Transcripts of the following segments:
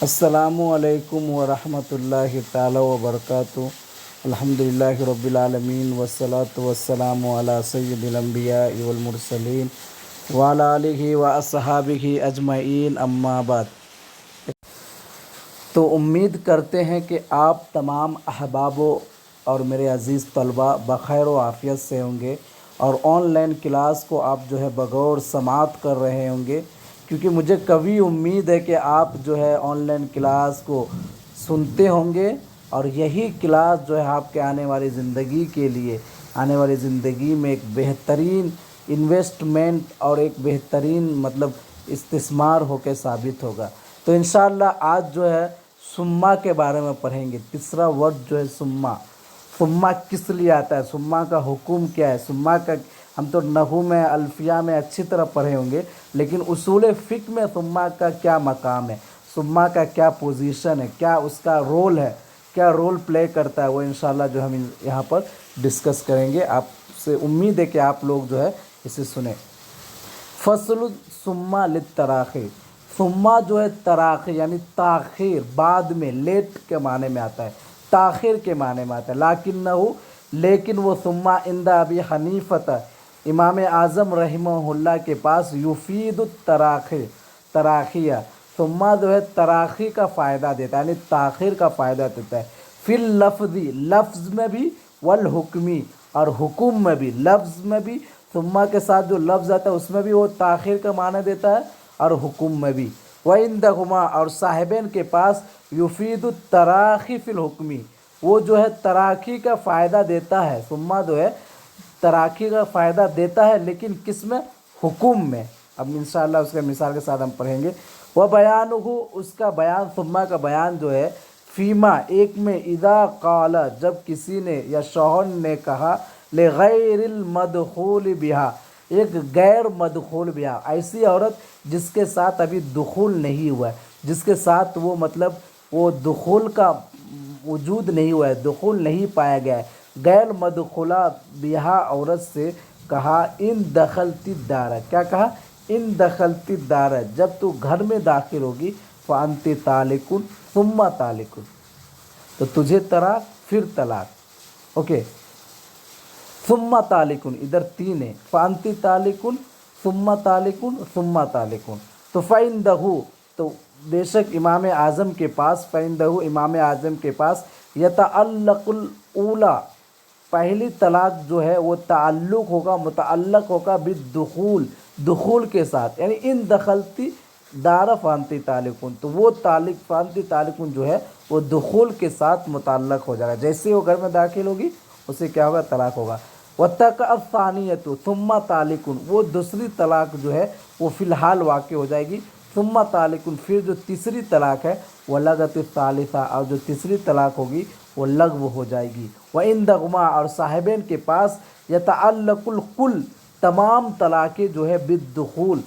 السلام علیکم ورحمۃ اللہ تعالی وبرکاتہ۔ الحمدللہ رب العالمین والصلاة والسلام علی سید الانبیاء والمرسلین وعلی آلہ واصحابہ اجمعین، اما بعد۔ تو امید کرتے ہیں کہ آپ تمام احبابوں اور میرے عزیز طلباء بخیر و عافیت سے ہوں گے، اور آن لائن کلاس کو آپ بغور سماعت کر رہے ہوں گے، کیونکہ مجھے کبھی امید ہے کہ آپ آن لائن کلاس کو سنتے ہوں گے، اور یہی کلاس آپ کے آنے والی زندگی کے لیے، آنے والی زندگی میں ایک بہترین انویسٹمنٹ اور ایک بہترین استثمار ہو کے ثابت ہوگا۔ تو انشاءاللہ آج ثم کے بارے میں پڑھیں گے۔ تیسرا ورڈ ثم۔ ثم کس لیے آتا ہے، ثم کا حکم کیا ہے، ثم کا ہم تو نحو میں الفیہ میں اچھی طرح پڑھے ہوں گے، لیکن اصول فقہ میں ثم کا کیا مقام ہے، ثم کا کیا پوزیشن ہے، کیا اس کا رول ہے، کیا رول پلے کرتا ہے، وہ انشاءاللہ ہم یہاں پر ڈسکس کریں گے۔ آپ سے امید ہے کہ آپ لوگ اسے سنیں۔ فصل ثم للتراخی۔ ثم تراخی یعنی تاخیر، بعد میں، لیٹ کے معنی میں آتا ہے، تاخیر کے معنی میں آتا ہے۔ لیکن وہ ثم عند ابی حنیفہ، امام اعظم رحمہ اللہ کے پاس یفید التراخی، تراخیہ، ثم تراخی کا فائدہ دیتا ہے، یعنی تاخیر کا فائدہ دیتا ہے۔ فی اللفظی، لفظ میں بھی، والحکمی، اور حکم میں بھی، لفظ میں بھی ثم کے ساتھ جو لفظ آتا ہے اس میں بھی وہ تاخیر کا معنی دیتا ہے، اور حکم میں بھی۔ وَعِندَهُمَا، اور صاحبین کے پاس یفید التراخی فی الحکمی، وہ تراخی کا فائدہ دیتا ہے، ثم تراخی کا فائدہ دیتا ہے، لیکن کس میں، حکم میں۔ اب انشاءاللہ اس کے مثال کے ساتھ ہم پڑھیں گے۔ وَبَيَانُهُ، اس کا بیان، ثم کا بیان فیما، ایک میں، اذا قال، جب کسی نے یا شوہر نے کہا، لغیر المدخول بها، ایک غیر مدخول بها، ایسی عورت جس کے ساتھ ابھی دخول نہیں ہوا ہے، جس کے ساتھ وہ دخول کا وجود نہیں ہوا ہے، دخول نہیں پایا گیا ہے، غیر مدخولہ بہا عورت سے کہا، ان دخلت الدار، کیا کہا، ان دخلت الدار، جب تو گھر میں داخل ہوگی، فانت طالق، ثم طالق، تو تجھے طلاق، پھر طلاق، اوکے۔ ثم طالق، ادھر تین ہے، فانت طالق، ثم طالق، ثم طالق، تو فعندہ، تو بے شک امام اعظم کے پاس، فعندہ، امام اعظم کے پاس، یتعلق الاولی، پہلی طلاق وہ تعلق ہوگا، متعلق ہوگا، بالدخول، دخول کے ساتھ، یعنی ان دخلتی دار فانتی طالقن، تو وہ طالق، فانتی طالقن وہ دخول کے ساتھ متعلق ہو جائے گا، جیسے وہ گھر میں داخل ہوگی اسے کیا ہوگا، طلاق ہوگا۔ وَتَقَعَ الثَّانِيَةُ ثُمَّ طَالِقٌ، وہ دوسری طلاق وہ فی الحال واقع ہو جائے گی، ثُمَّ طَالِقٌ، پھر جو تیسری طلاق ہے، وَلَغَتِ الثَّالِثَةُ، اور جو تیسری طلاق ہوگی وہ لغو ہو جائے گی۔ وَعِندَهُمَا، اور صاحبین کے پاس، يَتَعَلَّقُ الْكُلُّ، تمام طلاقیں بالدخول،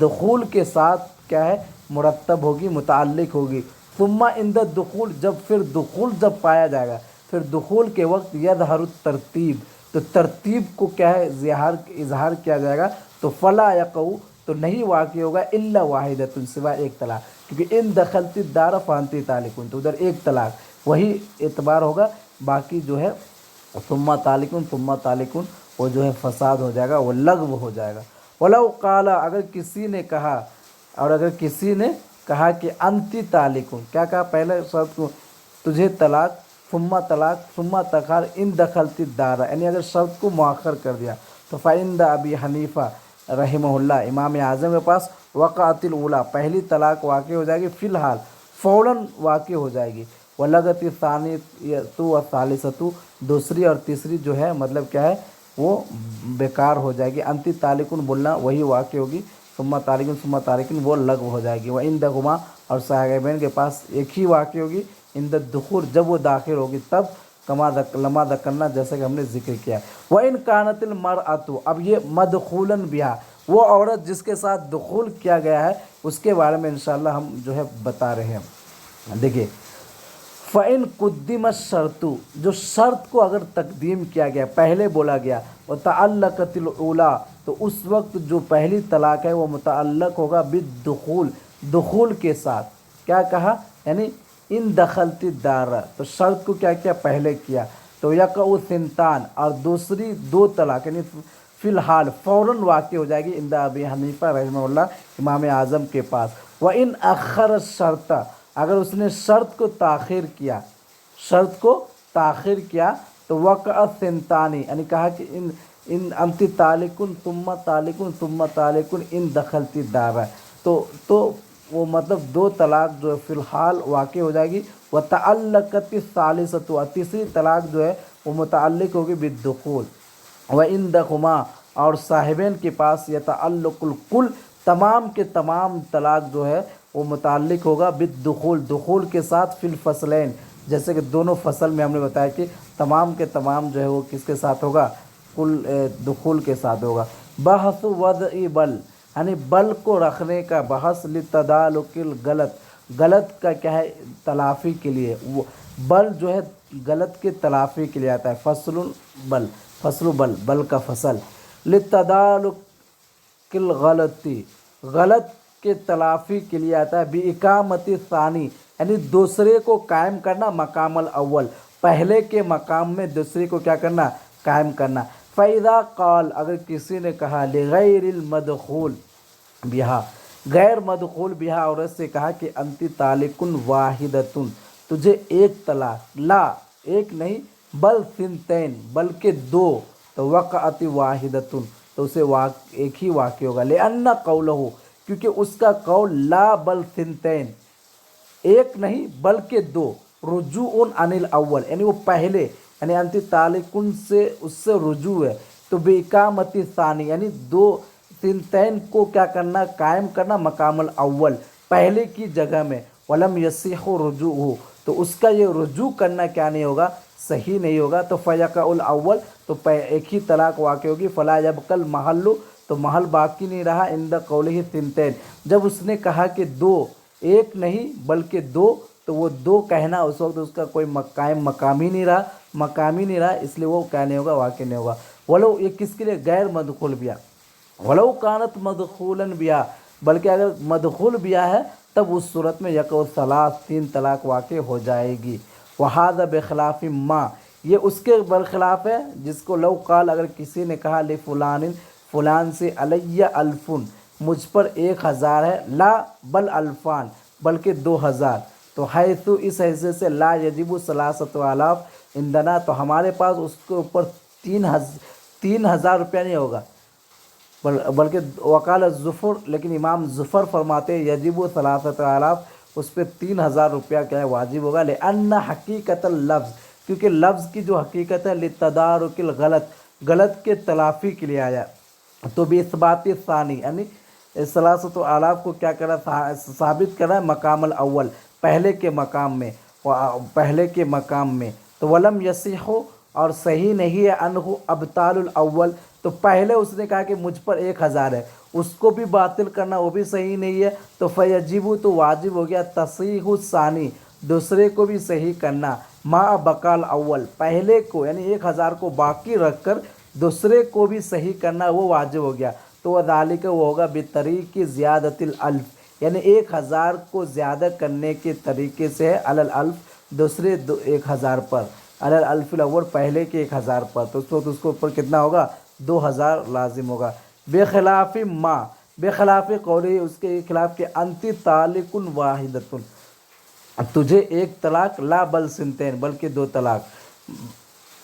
دخول کے ساتھ کیا ہے، مرتب ہوگی، متعلق ہوگی۔ ثم عند الدخول، جب پھر دخول جب پایا جائے گا، پھر دخول کے وقت یظہر الترتیب، تو ترتیب کو کیا ہے، اظہار کیا جائے گا، تو فلا یقع، تو نہیں واقع ہوگا، الا واحدۃ، سوائے ایک طلاق، کیونکہ ان دخلت الدار فانت طالق، تو ادھر ایک طلاق، وہی اعتبار ہوگا، باقی ثم طالق، ثم طالق، وہ فساد ہو جائے گا، وہ لغو ہو جائے گا۔ ولو قال، اگر کسی نے کہا، اور اگر کسی نے کہا کہ انت طالق، کیا کہا، پہلے شرط کو، تجھے طلاق، ثم طلاق، ثم تخار، ان دخلت الدار، یعنی اگر شرط کو مؤخر کر دیا، تو فعند ابی حنیفہ رحمہ اللہ، امام اعظم کے پاس، وقعت الاولی، پہلی طلاق واقع ہو جائے گی، فی الحال، فوراً واقع ہو جائے گی۔ ولغت الثانیۃ والثالثۃ، دوسری اور تیسری مطلب کیا ہے، وہ بیکار ہو جائے گی۔ انت طالقن بولنا وہی واقع ہوگی، ثم طالقن، ثم طالقن، وہ لغو ہو جائے گی۔ وعندہما، اور صاحبین کے پاس ایک ہی واقع ہوگی، عند الدخول، جب وہ داخل ہوگی تب، لما ذکرنا، جیسے کہ ہم نے ذکر کیا ہے۔ وَإِنْ كَانَتِ الْمَرْأَةُ، اب یہ مدخولاً بها، وہ عورت جس کے ساتھ دخول کیا گیا ہے، اس کے بارے میں انشاءاللہ ہم بتا رہے ہیں۔ دیکھیے، فَإِنْ قُدِّمَ الشَّرْطُ، جو شرط کو اگر تقدیم کیا گیا، پہلے بولا گیا، وَتَعَلَّقَتِ الْأُولَى، تو اس وقت جو پہلی طلاق ہے وہ متعلق ہوگا بالدخول، دخول کے ساتھ، کیا کہا؟ یعنی ان دخلتی الدار، تو شرط کو کیا کیا پہلے کیا، تو یقع ثنتان، اور دوسری دو طلاق یعنی فی الحال فوراً واقع ہو جائے گی عند ابی حنیفہ رحمہ اللہ امام اعظم کے پاس۔ وَإِنْ أَخَّرَ الشَّرْطَ، اگر اس نے شرط کو تاخیر کیا، شرط کو تاخیر کیا تو وقع ثنتانی، یعنی کہا کہ ان انت طالقن ثم طالقن ثم طالقن ان دخلتی الدار، تو وہ مطلب دو طلاق جو ہے فی الحال واقع ہو جائے گی۔ وَتَعَلَّقَتِ الثَّالِثَةُ، اور تیسری طلاق جو ہے وہ متعلق ہوگی بالدخول۔ وَعِنْدَهُمَا، اور صاحبین کے پاس يَتَعَلَّقُ الكل، تمام کے تمام طلاق جو ہے وہ متعلق ہوگا بالدخول، دخول کے ساتھ فی الفصلین، جیسے کہ دونوں فصل میں ہم نے بتایا کہ تمام کے تمام جو ہے وہ کس کے ساتھ ہوگا؟ کل دخول کے ساتھ ہوگا۔ بحث وضع بل، یعنی بل کو رکھنے کا بحث، لتدالک الغلط، غلط کا کیا ہے؟ تلافی کے لیے، وہ بل جو ہے غلط کے تلافی کے لیے آتا ہے، فصل بل، فصل بل، بل کا فصل، لتدالک الغلطی، غلط کے تلافی کے لیے آتا ہے، باقامت ثانی، یعنی دوسرے کو قائم کرنا، مقام الاول، پہلے کے مقام میں دوسرے کو کیا کرنا؟ قائم کرنا۔ فَإِذَا قال، اگر کسی نے کہا لغیر المدخول بہا، غیر مدخول بہا عورت سے کہا کہ انتی طالقن واحدتن، تجھے ایک طلاق، لا ایک نہیں بل ثنتین، بلکہ دو، تو وقعت واحدتن، تو اسے ایک ہی واقع ہوگا، لأن قولہ، کیونکہ اس کا قول لا بل ثنتین، ایک نہیں بلکہ دو، رجوع عن الاول، یعنی وہ پہلے، یعنی انت طالقن سے اس سے رجوع ہے، تو باقامت ثانی، یعنی دو ثنتین کو کیا کرنا؟ قائم کرنا، مقام الاول، پہلے کی جگہ میں، ولم یصح رجوعہ، تو اس کا یہ رجوع کرنا کیا نہیں ہوگا؟ صحیح نہیں ہوگا، تو فیقع الاول، تو ایک ہی طلاق واقع ہوگی، فلا یبقى المحل، تو محل باقی نہیں رہا، عند قولہ ثنتین، جب اس نے کہا کہ دو، ایک نہیں بلکہ دو، تو وہ دو کہنا اس وقت اس کا کوئی قائم مقام ہی نہیں رہا، مقام ہی نہیں رہا، اس لیے وہ کیا نہیں ہوگا؟ واقع نہیں ہوگا۔ ولو، یہ کس کے لیے؟ غیر مدخول بیا، ولو کانت مدخولا بیا، بلکہ اگر مدخول بیا ہے تب اس صورت میں یقع ثلاث، تین طلاق واقع ہو جائے گی۔ وہذا بخلاف ما، یہ اس کے برخلاف ہے جس کو لو قال، اگر کسی نے کہا لفلان، فلان سے علیہ الفن، مجھ پر 1000 ہے، لا بل الفان، بلکہ 2000، تو حیث، اس حیثیت سے، لا یجب ثلاثۃ آلاف عندنا، تو ہمارے پاس اس کے اوپر 3000 روپیہ نہیں ہوگا، بلکہ وقال الظفر، لیکن امام ظفر فرماتے یجب ثلاثۃ آلاف، اس پہ 3000 روپیہ کیا ہے؟ واجب ہوگا، لأن حقیقت اللفظ، کیونکہ لفظ کی جو حقیقت ہے، لتدارک الغلط، غلط کے تلافی کے لیے آیا، تو باثبات ثانی، یعنی ثلاثۃ آلاف کو کیا کرا؟ ثابت کرا مقام الاول، پہلے کے مقام میں، پہلے کے مقام میں، تو ولم یصح، اور صحیح نہیں ہے، انہ ابطال الاول، تو پہلے اس نے کہا کہ مجھ پر 1000 ہے، اس کو بھی باطل کرنا وہ بھی صحیح نہیں ہے، تو فیجب، تو واجب ہو گیا، تصحیح الثانی، دوسرے کو بھی صحیح کرنا، ما بقال اول، پہلے کو یعنی 1000 کو باقی رکھ کر دوسرے کو بھی صحیح کرنا وہ واجب ہو گیا، تو وذالک، وہ ہوگا بطریق زیادت الالف، یعنی 1000 کو زیادہ کرنے کے طریقے سے ہے، علی الالف، دوسرے 1000 پر، علی الالف الاول، پہلے کے 1000 پر، تو اس وقت اس کو اوپر کتنا ہوگا؟ 2000 لازم ہوگا۔ بخلاف ما، بخلاف قولی، اس کے خلاف کہ انت طالق واحدۃ، تجھے ایک طلاق، لا بل ثنتین، بلکہ 2 طلاق،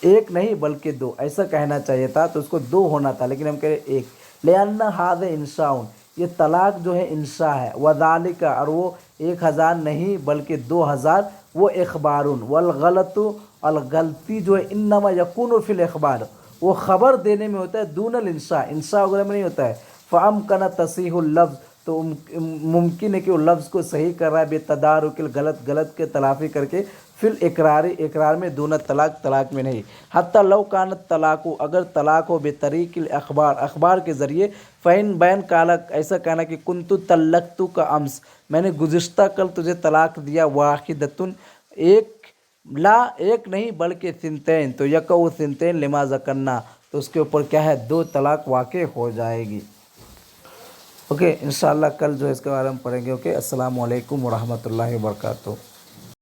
ایک نہیں بلکہ 2، ایسا کہنا چاہیے تھا، تو اس کو 2 ہونا تھا، لیکن ہم کہہ رہے 1، لأن ھذا انشاء، یہ طلاق جو ہے انشاء ہے، وذالک، اور وہ 1000 نہیں بلکہ 2000، وہ اخبار، والغلط، الغلطی جو ہے انما یکون فی الاخبار، وہ خبر دینے میں ہوتا ہے، دون الانشاء، انشاء وغیرہ میں نہیں ہوتا ہے، فامکن تصحیح اللفظ، تو ممکن ہے کہ وہ لفظ کو صحیح کر رہا ہے، بتدارک الغلط، غلط کے تلافی کر کے، فی الاقرار، اقرار میں، دون طلاق، طلاق میں نہیں، حتی لو کانت طلاق، اگر طلاق ہو بطریق الاخبار، اخبار کے ذریعے، فین بین کالا، ایسا کہنا کہ کنت طلقتک امس، میں نے گزشتہ کل تجھے طلاق دیا، واحدۃ، ایک، لا ایک نہیں بلکہ ثنتین، تو یقع ثنتین لما ذکرنا، تو اس کے اوپر کیا ہے؟ 2 طلاق واقع ہو جائے گی۔ اوکے، انشاءاللہ کل جو ہے اس کے بارے میں پڑھیں گے۔ اوکے، السلام علیکم ورحمۃ اللہ وبرکاتہ۔